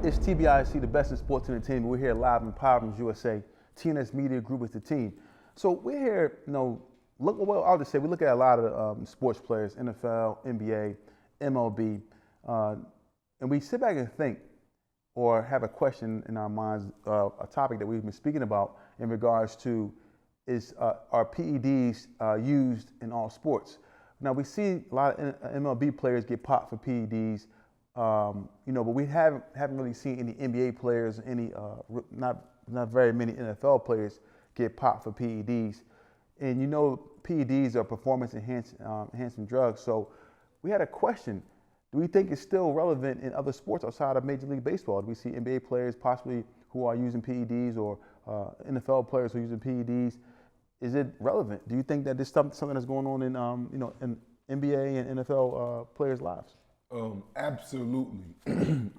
It's TBISE, the best in sports entertainment. We're here live in Providence, USA. TNS Media Group is the team. So we're here, I'll just say we look at a lot of sports players, NFL, NBA, MLB, and we sit back and think or have a question in our minds, a topic that we've been speaking about in regards to are PEDs used in all sports? Now we see a lot of MLB players get popped for PEDs. But we haven't really seen any NBA players, not very many NFL players get popped for PEDs. And PEDs are performance enhancing drugs. So we had a question: do we think it's still relevant in other sports outside of Major League Baseball? Do we see NBA players possibly who are using PEDs or NFL players who are using PEDs? Is it relevant? Do you think that there's something that's going on in NBA and NFL players' lives? Absolutely.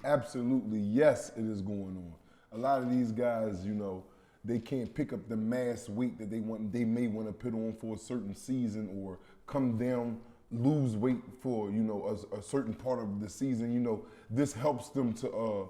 Absolutely, yes, it is going on. A lot of these guys, they can't pick up the mass weight that they may want to put on for a certain season, or come down, lose weight for, a certain part of the season. This helps them to,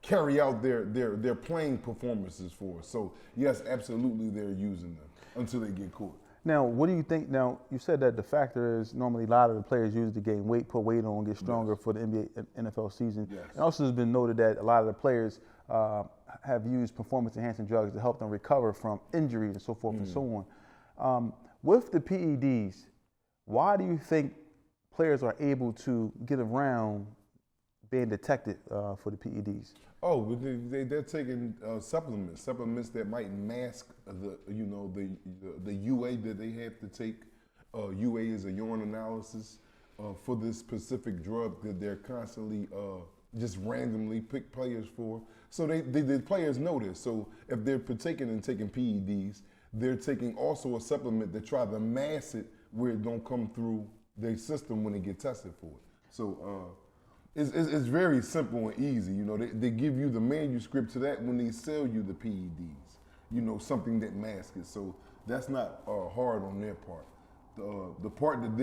carry out their playing performances for us. So yes, absolutely, they're using them until they get caught. Now, what do you think? Now, you said that the factor is normally a lot of the players use it to gain weight, put weight on, get stronger for the NBA and NFL season. Yes. And also, it's been noted that a lot of the players have used performance-enhancing drugs to help them recover from injuries and so forth and so on. With the PEDs, why do you think players are able to get around being detected for the PEDs? Oh, they're taking supplements that might mask the UA that they have to take. UA is a urine analysis for this specific drug that they're constantly just randomly pick players for. So the players know this. So if they're partaking and taking PEDs, they're taking also a supplement to try to mask it where it don't come through their system when they get tested for it. So. It's very simple and easy. They give you the manuscript to that when they sell you the PEDs, something that masks it. So that's not hard on their part. The part that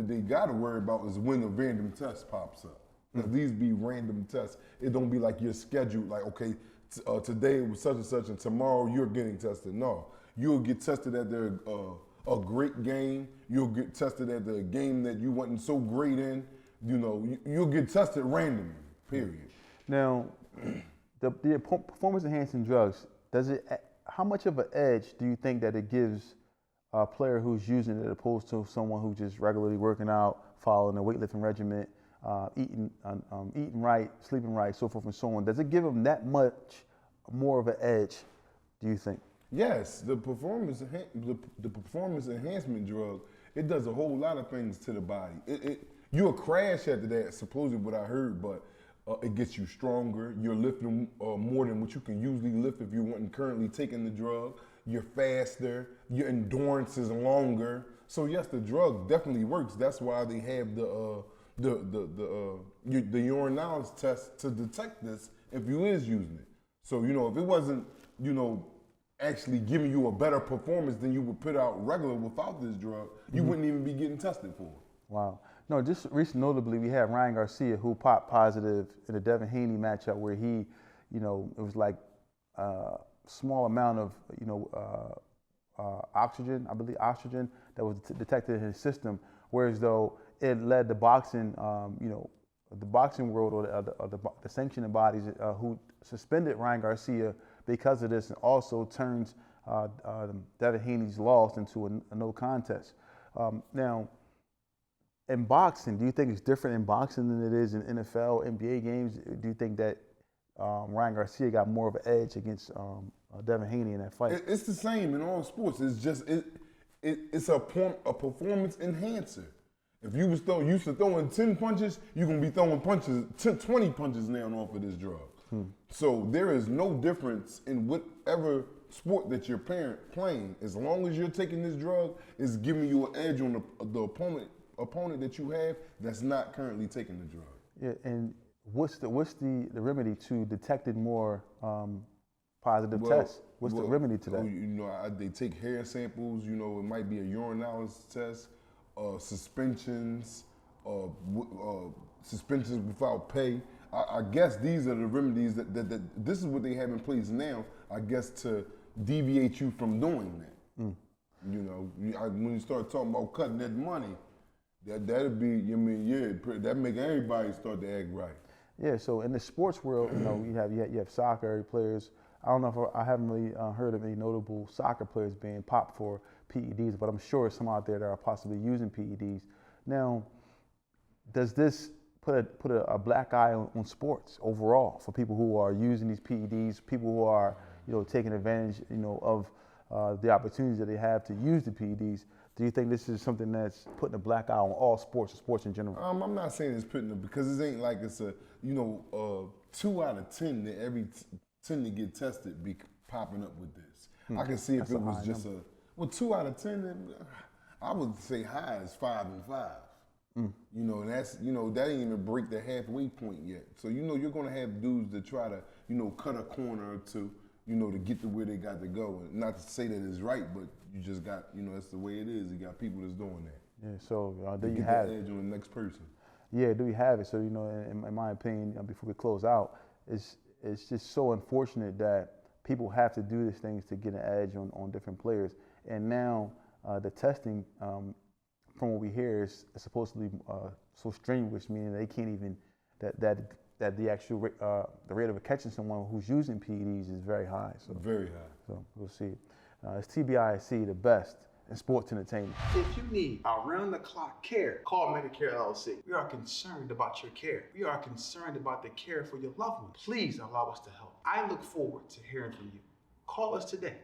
they got to worry about is when a random test pops up. Now, these be random tests. It don't be like you're scheduled, like, okay, today it was such and such, and tomorrow you're getting tested. No, you'll get tested at a great game. You'll get tested at the game that you wasn't so great in. You'll get tested randomly, period. Now, the performance-enhancing drugs, how much of an edge do you think that it gives a player who's using it opposed to someone who's just regularly working out, following a weightlifting regimen, eating right, sleeping right, so forth and so on? Does it give them that much more of an edge, do you think? Yes, the performance enhancement drug, it does a whole lot of things to the body. You'll crash after that, supposedly what I heard, but it gets you stronger. You're lifting more than what you can usually lift if you weren't currently taking the drug. You're faster. Your endurance is longer. So yes, the drug definitely works. That's why they have the urinalysis test to detect this if you is using it. So if it wasn't actually giving you a better performance than you would put out regular without this drug, you wouldn't even be getting tested for it. Wow. No, just recently, notably, we had Ryan Garcia who popped positive in the Devin Haney matchup where he, it was like a small amount of, oxygen that was detected in his system, whereas though it led the boxing, the boxing world or the sanctioning bodies who suspended Ryan Garcia because of this, and also turns Devin Haney's loss into a no contest. Now, in boxing, do you think it's different in boxing than it is in NFL, NBA games? Do you think that Ryan Garcia got more of an edge against Devin Haney in that fight? It's the same in all sports. It's just it's a performance enhancer. If you was used to throwing 10 punches, you're gonna be throwing 20 punches now off of this drug. So there is no difference in whatever sport that you're playing. As long as you're taking this drug, it's giving you an edge on the opponent that you have that's not currently taking the drug. Yeah, and what's the remedy to detecting more positive tests? What's the remedy to that? They take hair samples. It might be a urinalysis test, suspensions, suspensions without pay. I guess these are the remedies that this is what they have in place now, I guess, to deviate you from doing that. You know, when you start talking about cutting that money, that'd be, I mean, yeah, that make everybody start to act right. Yeah, so in the sports world, you know, you have soccer players. I don't know if I haven't really heard of any notable soccer players being popped for PEDs, but I'm sure some out there that are possibly using PEDs. Now, does this put a black eye on sports overall for people who are using these PEDs, people who are, you know, taking advantage, you know, of the opportunities that they have to use the PEDs? Do you think this is something that's putting a black eye on all sports or sports in general? I'm not saying it's putting it, because it ain't like it's a, you know, 2 out of 10 that every 10 to get tested be popping up with this. I can see if it was just number. 2 out of 10, I would say high is 5 and 5. You know, and that's, you know, that ain't even break the halfway point yet. So, you know, you're gonna have dudes that try to, you know, cut a corner or two, you know, to get to where they got to go. And not to say that it's right, but you just got, you know, that's the way it is. You got people that's doing that. Yeah, so there you get have that it. edge on the next person. Yeah, do we have it? So, you know, in my opinion, before we close out, it's just so unfortunate that people have to do these things to get an edge on different players. And now the testing, from what we hear, is supposed to be so strenuous, meaning they can't even, that the actual the rate of catching someone who's using PEDs is very high. So very high. So we'll see. It's TBISE, the best in sports entertainment. If you need around-the-clock care, call Medicare LLC. We are concerned about your care. We are concerned about the care for your loved ones. Please allow us to help. I look forward to hearing from you. Call us today.